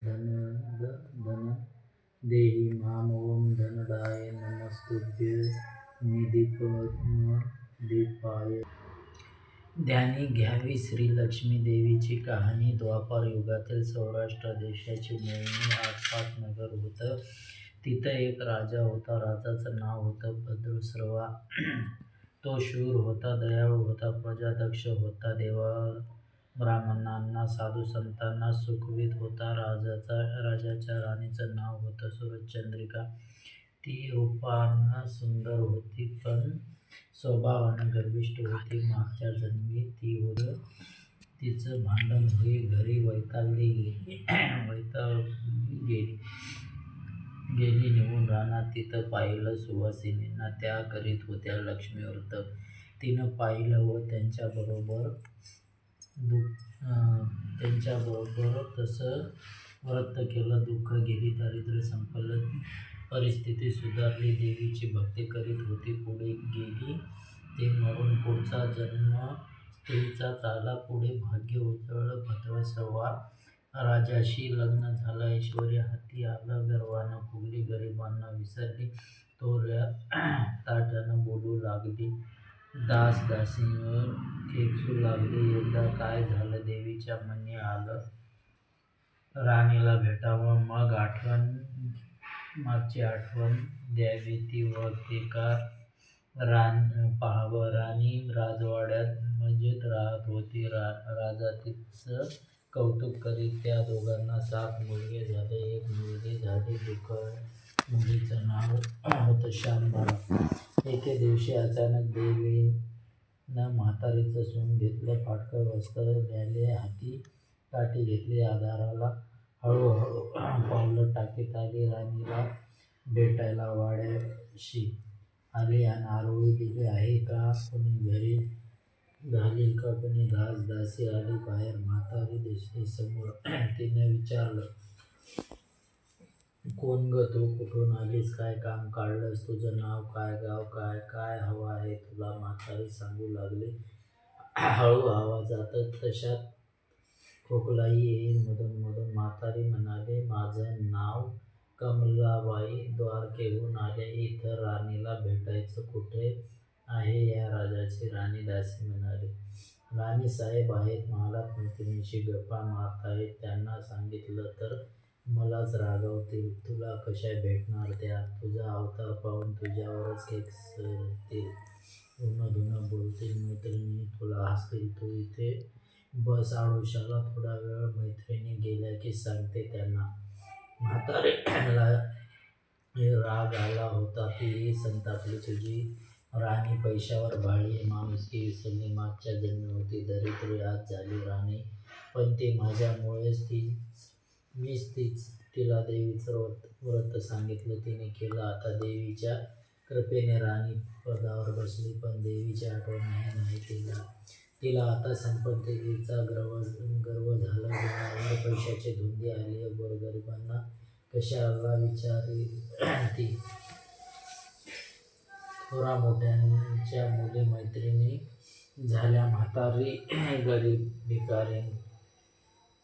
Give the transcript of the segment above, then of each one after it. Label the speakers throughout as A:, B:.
A: धन धन देहि माम ओम धनदाय नमस्तुभ्य निधीपद्मदीपाय. ध्यानी घ्यावी श्री लक्ष्मी देवीची कहाणी. द्वापार युगातील सौराष्ट्र देशाची मोहिनी आसपास नगर होतं. तिथं एक राजा होता. राजाचं नाव होतं भद्रश्रवा. तो शूर होता, दयाळू होता, प्रजादक्ष होता, देवा ब्राह्मणांना साधू संतांना सुखवीत होता. राजाच्या राणीचं नाव होतं सूरजचंद्रिका. ती रूपानं सुंदर होती, पण स्वभावानं गर्विष्ठ होती. मागच्या जन्मी तिचं भांडण होई घरी वैतागली गेली निघून रानात. तिथं पाहिलं सुवासिनींना, त्या करीत होत्या लक्ष्मीव्रत. तिनं पाहिलं व त्यांच्याबरोबर तसं व्रत केलं. दुःख गेली, दारिद्र्य संपलं, परिस्थिती सुधारली. देवीची भक्ती करीत होती. पुढे गेली ते मरून. पुढचा जन्म स्त्रीचाच आला. पुढे भाग्य उजळलं. भद्रश्रवा राजाशी लग्न झालं. ऐश्वर्य हाती आलं. गर्वानं फुगली, गरिबांना विसरली, थोरल्या ताठ्यानं बोलू लागली, दास दासींवर खेकसू लागली. एकदा काय झालं, देवीच्या मनी आलं राणीला भेटावं. मग मागची आठवण द्यावी, ती वळते का पाहावं. राणी राजवाड्यात मजेत राहत होती. राजा तिचं कौतुक करीत. त्या दोघांना 7 मुलगे झाले. एक मुलगी झाली दुःखद. मुलीचं नाव होतं शांबाळा. एके दिवशी अचानक देवीनं म्हातारीचं सोंग घेतलं. फाटकं वस्त्र न्याले, हाती काठी घेतली. आधाराला हळूहळू पावलं टाकीत आली. राणीला भेटायला वाड्याशी आली अन आरोळी दिली. आहे का कोणी घरी? घालील का कोणी? दास दासी आली बाहेर. म्हातारी दिसली समोर. तिनं विचारलं, कोण ग तू? कुठून आलीस? काय काम काढलंस? तुझं नाव काय? गाव काय? काय हवं आहे तुला? म्हातारी सांगू लागली. हळू आवाजात, तशात खोकलाही येईल मधून मधून. म्हातारी म्हणाली, माझं नाव कमलाबाई, द्वारकेहून आले. इथं राणीला भेटायचं. कुठे आहे या राजाची राणी? दासी म्हणाली, राणीसाहेब आहेत महालात, मैत्रिणीशी गप्पा मारतायत. त्यांना सांगितलं तर मलाच रागावतील. तुला कशा भेटणार त्या? तुझा अवतार पाहून तुझ्यावरच खेकसतील. धुणं बोलतील. मैत्रिणी तुला हसतील. तू इथे बस आडोशाला, थोडा वेळ. मैत्रिणी गेल्या की सांगते त्यांना. म्हातारीला राग आला होता. तीही संतापली. तुझी राणी पैशावर भाळली, माणुसकी विसरली. मागच्या जन्मी होती दरिद्री, आज झाली राणी. पण ती माझ्यामुळेच. मीच तिला देवीचं व्रत सांगितलं, तिने केलं. आता देवीच्या कृपेने राणी पदावर बसली. पण देवीची आठवण नाही तिला. आता संपत्तीचा गर्व झाला. डोळ्यावर पैशाची धुंदी आली. गोरगरिबांना कशाला विचारील ती. थोरा मोठ्यांच्या मुली मैत्रिणी झाल्या. म्हातारी गरीब भिकारी,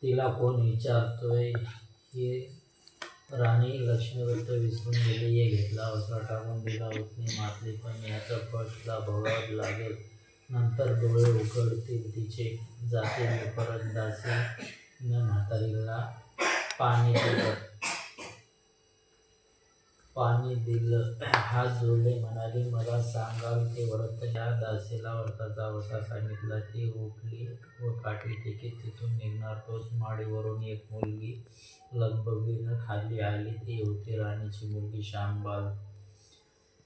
A: तिला कोण विचारतोय? हे राणी लक्ष्मीव्रत विसरून गेली. ये घेतला अवसर टाकून दिला. उठणी मारली. पण याचं फळ तुला भोगावं लागेल. नंतर डोळे उघडतील तिचे. जाते मी परत. दासीनं म्हातारीला पाणी दिलं. हात जोडले. म्हणाली, मला सांगाल ते व्रत? या दासीला व्रताचा वसा सांगितला. ती उठली व काठी टेकीत तिथून निघणार. तोच माडीवरून एक मुलगी लगबगीनं खाली आली. ती होती राणीची मुलगी शांबाळ.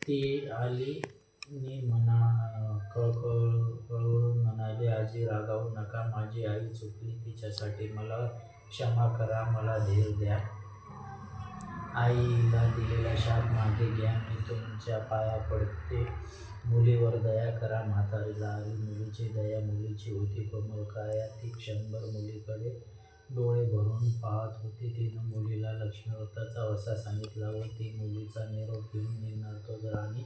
A: ती आली नि कळवळून म्हणाली, आजी रागावू नका. माझी आई चुकली. तिच्यासाठी मला क्षमा करा. मला धीर द्या. आईला दिलेला शाप मागे घ्या. मी तुमच्या पाया पडते. मुलीवर दया करा. म्हातारीला आली मुलीची दया. मुलीची होती कोमल काया. ती क्षणभर मुलीकडे डोळे भरून पाहत होती. तिनं मुलीला लक्ष्मीव्रताचा वसा सांगितला व ती मुलीचा निरोप घेऊन निघणार. तोच राणी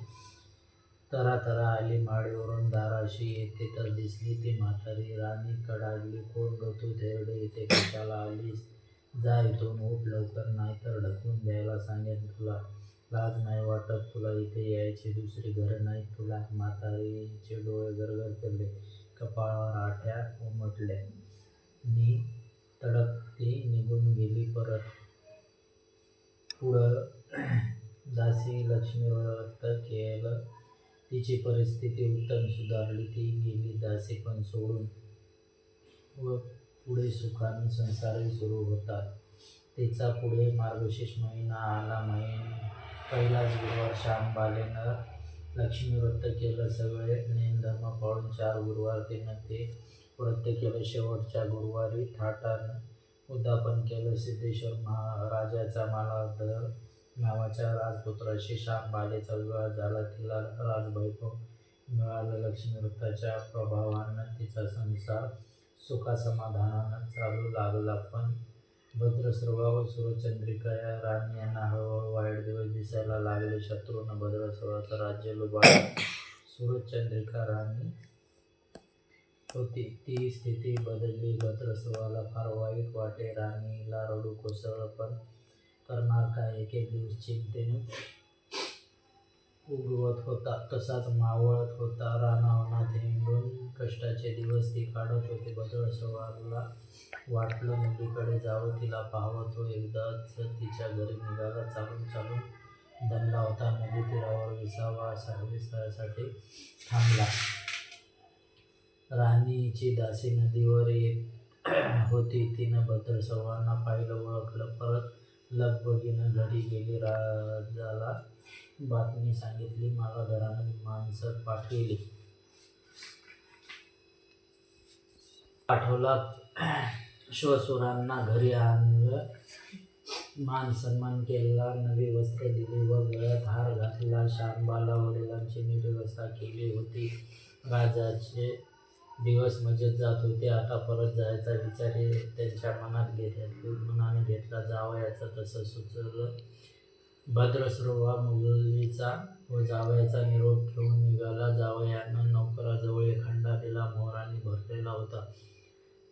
A: तरातरा आली. माडीवरून दाराशी येते तर दिसली ती म्हातारी. राणी कडाडली, कोण ग तू? धेरडे, इथे कशाला आलीस? जा इथून, उठ लवकर, नाहीतर ढकलून द्यायला सांगेन तुला. लाज नाही वाटत तुला इथे यायची? दुसरी घरं नाहीत तुला? म्हातारीचे डोळे गरगर फिरले, कपाळावर आठ्या उमटल्या. नी तडक ती निघून गेली परत. पुढं दासी लक्ष्मी व्रत केलं. तिची परिस्थिती उत्तम सुधारली. ती गेली दासी पण सोडून, व पुढे सुखाने संसारही सुरू होता. तिचा पुढे मार्गशीर्ष महिना आला. पहिलाच गुरुवार श्यामबालेनं लक्ष्मी व्रत केलं. सगळे नेमधर्म पाळून 4 गुरुवार तिनं ते व्रत केलं. शेवटच्या गुरुवारी थाटानं उद्यापन केलं. सिद्धेश्वर महाराजाचा मालाधर नावाच्या राजपुत्राशी श्यामबालेचा विवाह झाला. तिला राजवैभव मिळालं. लक्ष्मी व्रताच्या प्रभावानं तिचा संसार सुखासमाधानानं चालू लागला. पण भद्रश्रवा व सूर्यचंद्रिका या राणी यांना हळूहळू वाईट दिवस दिसायला लागले. शत्रूनं भद्रश्रवाचं राज्य लुबाडलं. सूर्यचंद्रिका राणी होती. ती स्थिती बदलली. भद्रश्रवाला फार वाईट वाटे. राणीला रडू कोसळलं. पण करणार काय? एक दिवस चिंतेने उगवत होता, तसाच मावळत होता. रानावनात हिंडून कष्टाचे दिवस ती काढत होती. भद्रश्रवाला वाटलं मुलीकडे जावं, तिला पाहावं. तो एकदाच तिच्या घरी निघाला. चालून चालून दमला होता. नदी तीरावर विसाव्यासाठी थांबला. राणीची दासी नदीवर येत होती. तिनं भद्रश्रवांना पाहिलं, ओळखलं. परत लगबगीनं घरी गेली. राजाला बातमी सांगितली. मालाधरानं माणसं पाठवला. श्वशुरांना घरी आणलं. मान सन्मान केला. नवी वस्त्र दिली व गळ्यात हार घातला. श्यामबाला वडिलांची नीट व्यवस्था केली होती. राजाचे दिवस मजेत जात होते. आता परत जायचा विचार त्यांच्या मनानं घेतला. जावयाचं तसं सुचलं. भद्रश्रवा मुलीचा व जावयाचा निरोप घेऊन निघाला. जावयानं नौकराजवळ एक हंडा दिला. मोहरांनी भरलेला होता.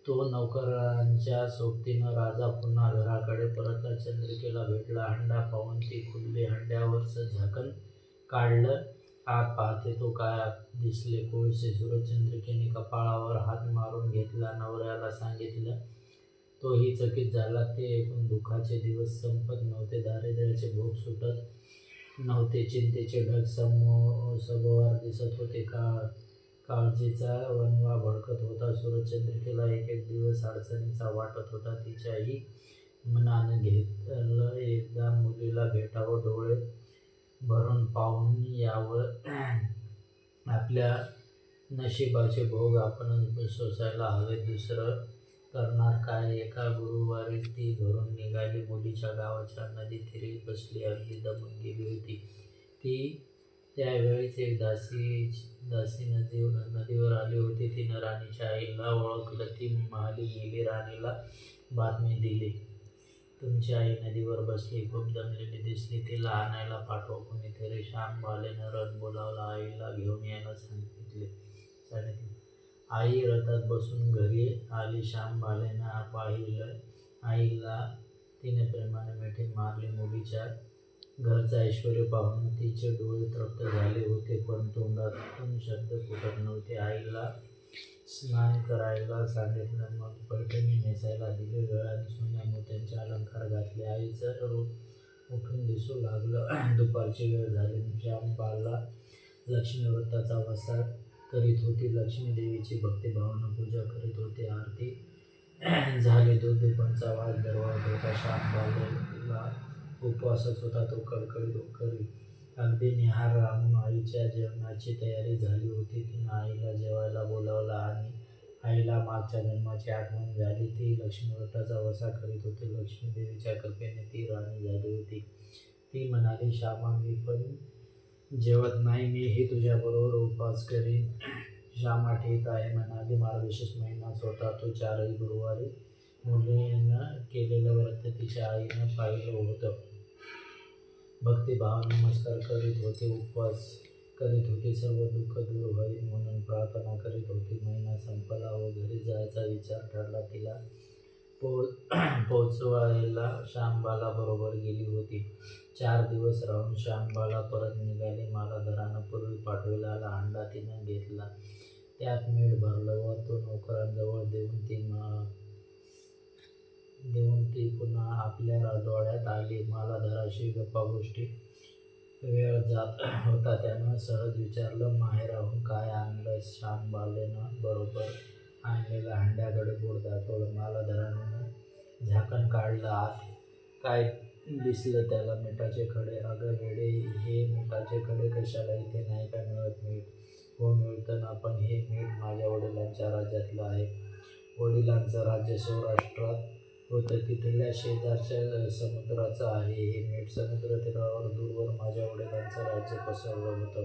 A: तो नौकरांच्या सोबतीनं राजा पुन्हा घराकडे परतला. चंद्रिकेला भेटला. हंडा पाहून ती खुलली. हंड्यावरचं झाकण काढलं. आत पाहते तो काय दिसले कोळसे. सूर्यचंद्रिकेने कपाळावर हात मारून घेतला. नवऱ्याला सांगितलं. तोही चकित झाला. ते ऐकून दुःखाचे दिवस संपत नव्हते. दारिद्र्याचे भोग सुटत नव्हते. चिंतेचे ढग सभोवार दिसत होते. काळजीचा वणवा भडकत होता. सूर्यचंद्रिकेला एक दिवस अडचणीचा वाटत होता. तिच्याही मनानं घेतलं एकदा मुलीला भेटावं, डोळे भरून पाहून यावं. आपल्या नशिबाचे भोग आपणच सोसायला हवेत. दुसरं करणार काय? एका गुरुवारी ती घरून निघाली. मुलीच्या गावाच्या नदीतीरी बसली. अगदी दमून गेली होती ती. त्यावेळीच एक दासी नदीवर आली होती. तिनं राणीच्या आईला ओळखलं. ती महाली गेली. राणीला बातमी दिली. तुमची आई नदीवर बसली, खूप दमलेली दिसली. तिला आणायला पाठवा कुणीतरी. श्यामबालेनं रथ बोलावला. आईला घेऊन यायला सांगितले. आई रथात बसून घरी आली. श्यामबालेनं पाहिलं आईला. तिने प्रेमाने मिठी मारली. मुलीच्या घरचं ऐश्वर्य पाहून तिचे डोळे तृप्त झाले होते, पण तोंडातून शब्द फुटत नव्हते. आईला स्नान करायला सांगितलं. मग पैठणी नेसायला दिली. गळ्यात सोन्या मोत्यांचे अलंकार घातले. आईचं रूप उठून दिसू लागलं. दुपारची वेळ झाली. श्यामबाला लक्ष्मी व्रताचा वसा करीत होती. लक्ष्मी देवीची भक्तिभावानं पूजा करीत होती. आरती झाली. धूप-दीपांचा वास दरवळत होता. श्यामबालेला उपवासच होता. तो कडकडीत करी. अगदी निहार राहून आईच्या जेवणाची तयारी झाली होती. तिनं आईला जेवायला बोलावलं आणि आईला मागच्या जन्माची आठवण झाली. ती लक्ष्मी व्रताचा वसा करीत होती. लक्ष्मी देवीच्या कृपेने ती राणी झाली होती. ती म्हणाली, श्यामा, मी पण जेवत नाही. मीही तुझ्याबरोबर उपवास करीन. श्यामा ठीक आहे म्हणाली. मार्गशीर्ष महिनाच होता. तो 4ही गुरुवारी मुलीनं केलेलं व्रत तिच्या आईनं पाहिलं होतं. भक्तिभाव नमस्कार करीत होती. उपवास करीत होती. सर्व दुःख दूर होईल म्हणून प्रार्थना करीत होती. महिना संपला व घरी जायचा विचार ठरला. तिला पोचवायला श्यामबाला बरोबर गेली होती. 4 दिवस राहून श्यामबाला परत निघाली. मालाधरानं पूर्वी पाठवलेला हांडा तिनं घेतला. त्यात मीठ भरलं व तो नोकरांजवळ देऊन ती पुन्हा आपल्या राजवाड्यात आली. मालाधराशी गप्पागोष्टी वेळ जात होता. त्यानं सहज विचारलं, माहेराहून काय आणलंयस? श्यामबालेनं बरोबर आणलेल्या हांड्याकडे बोट दाखवलं. मालाधरानं झाकण काढलं. आत काय दिसलं त्याला? मिठाचे खडे. अगं वेडे, हे मिठाचे खडे कशाला? इथे नाही का मिळत मीठ? हो मिळतं ना, पण हे मीठ माझ्या वडिलांच्या राज्यातलं आहे. वडिलांचं राज्य सौराष्ट्रात होतं. तिथल्या शेजारच्या समुद्राचं आहे हे मीठ. समुद्रतीरावर दूरवर माझ्या वडिलांचं राज्य पसरलं होतं.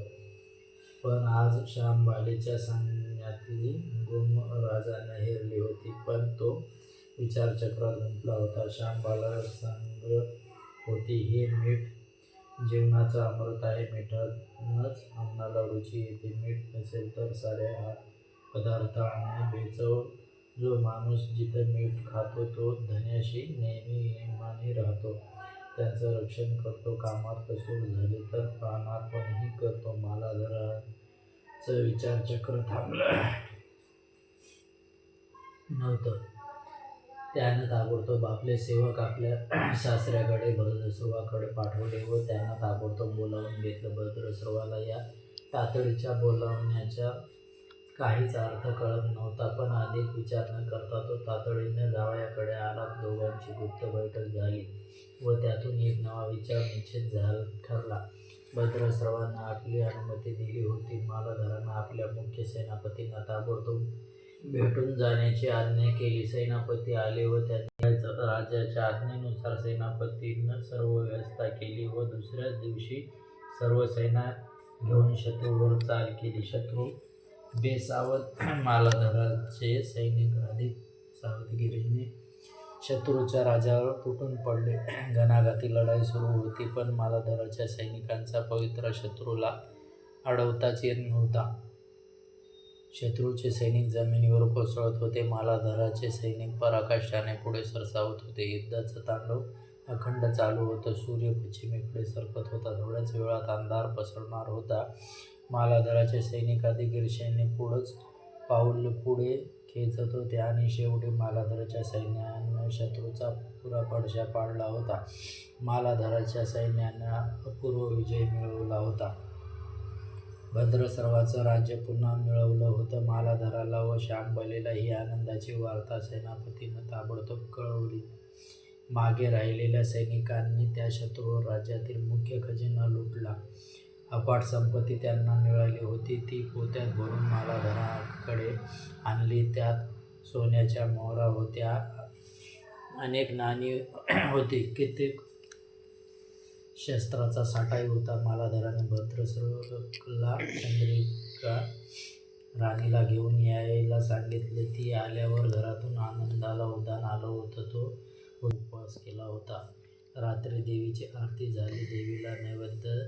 A: पण आज श्यामबालेच्या सांगण्यातली गुम राजानं हेरली होती. पण तो विचारचक्रात गुंतला होता. श्यामबाला सांगत होती, हे मीठ जीवनाचं अमृत आहे. मिठानंच अन्नाला रुची येते. मीठ नसेल तर साऱ्या पदार्थांना बेचव. जो माणूस जिथं मीठ खातो तो धन्याशी नेहमी इमानी राहतो. त्याचं रक्षण करतो. कामात कसूर झाली तर प्राणार्पणही करतो. मालाधराचं विचारचक्र थांबलं नव्हतं. त्यानं ताबडतोब आपले सेवक आपल्या सासऱ्याकडे भद्रसर्वाकडे पाठवले व त्यांना ताबडतोब बोलावून घेतलं. भद्रसर्वाला या तातडीच्या बोलावण्याचा काहीच अर्थ कळत नव्हता. पण अधिक विचार न करता तो तातडीनं जावयाकडे आला. दोघांची गुप्त बैठक झाली व त्यातून एक नवा विचार निश्चित ठरला. भद्रसर्वानं आपली अनुमती दिली होती. मालाधरानं आपल्या मुख्य सेनापतींना ताबडतोब भेटून जाण्याची आज्ञा केली. सेनापती आले व त्यांनी राजाच्या आज्ञेनुसार सेनापतीनं सर्व व्यवस्था केली व दुसऱ्याच दिवशी सर्व सैन्य घेऊन शत्रूवर चाल केली. शत्रू बेसावध. मालाधराचे सैनिक अधिक सावधगिरीने शत्रूच्या राज्यावर तुटून पडले. घणाघाती लढाई सुरू होती. पण मालाधराच्या सैनिकांचा पवित्रा शत्रूला अडवताच येत नव्हता. शत्रूचे सैनिक जमिनीवर कोसळत होते. मालाधराचे सैनिक पराकाष्ठाने पुढे सरसावत होते. युद्धाचं तांडव अखंड चालू होतं. सूर्य पश्चिमेकडे सरकत होता. थोड्याच वेळात अंधार पसरणार होता. मालाधराचे सैनिक अधिक ईर्ष्येने पाऊल पुढे खेचत होते आणि शेवटी मालाधराच्या सैन्यानं शत्रूचा पुरा फडशा पाडला होता. मालाधराच्या सैन्यानं अपूर्व विजय मिळवला होता. भद्रसर्वाचं राज्य पुन्हा मिळवलं होतं. मालाधराला व श्यामबालेला ही आनंदाची वार्ता सेनापतीनं ताबडतोब कळवली. मागे राहिलेल्या सैनिकांनी त्या शत्रू राज्यातील मुख्य खजिना लुटला. अफाट संपत्ती त्यांना मिळाली होती. ती पोत्यात भरून मालाधराकडे आणली. त्यात सोन्याच्या मोहरा होत्या. अनेक नाणी होती. कित्येक शस्त्राचा साठाही होता. मालाधराने भद्रसर्वाला चंद्रिका राणीला घेऊन यायला सांगितले. ती आल्यावर घरातून आनंदाला उधाण आलं होतं. तो उपवास केला होता. रात्री देवीची आरती झाली. देवीला नैवेद्य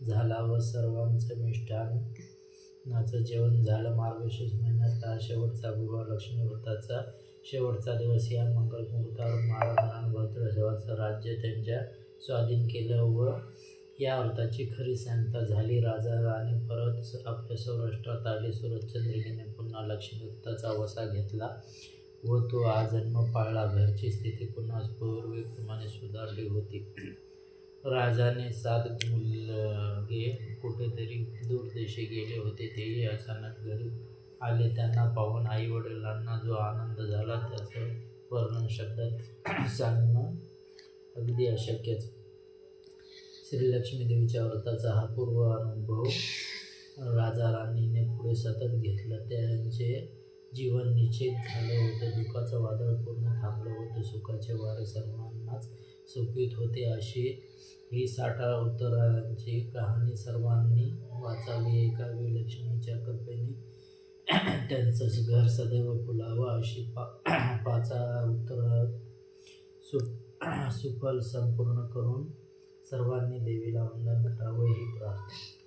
A: झाला व सर्वांचं मिष्टान्नाचं जेवण झालं. मार्गशीर्ष महिन्यातला शेवटचा गुरुवार, लक्ष्मी व्रताचा शेवटचा दिवस. या मंगल मुहूर्तावर मालाधरानं भद्रसर्वाचं राज्य त्यांच्या स्वाधीन केलं व या व्रताची खरी सांगता झाली. राजा राणी परत आपल्या सौराष्ट्रात आले. सूरजचंद्रिकेने पुन्हा लक्ष्मी व्रताचा वसा घेतला व तो आजन्म पाळला. घरची स्थिती पुन्हा पूर्वीप्रमाणे सुधारली होती. राजाने 7 मुलगे कुठेतरी दूरदेशी गेले होते. तेही अचानक घरी आले. त्यांना पाहून आईवडिलांना जो आनंद झाला त्याचं वर्णन शब्दात सांगणं अगदी अशक्यच. श्रीलक्ष्मी देवीच्या व्रताचा हा पूर्व अनुभव राजा राणीने पुढे सतत घेतला. त्यांचे जीवन निश्चित झालं होतं. दुःखाचं वादळ पूर्ण थांबलं होतं. सुखाचे वारे सर्वांनाच सुखवीत होते. अशी ही 60 उत्तरांची कहाणी सर्वांनी वाचावी. एका वेळी लक्ष्मीच्या कृपेने त्यांचं घर सदैव फुलावं अशी 5 उत्तरात सुफल संपूर्ण करून सर्वांनी देवीला वंदन करावं ही प्रार्थना.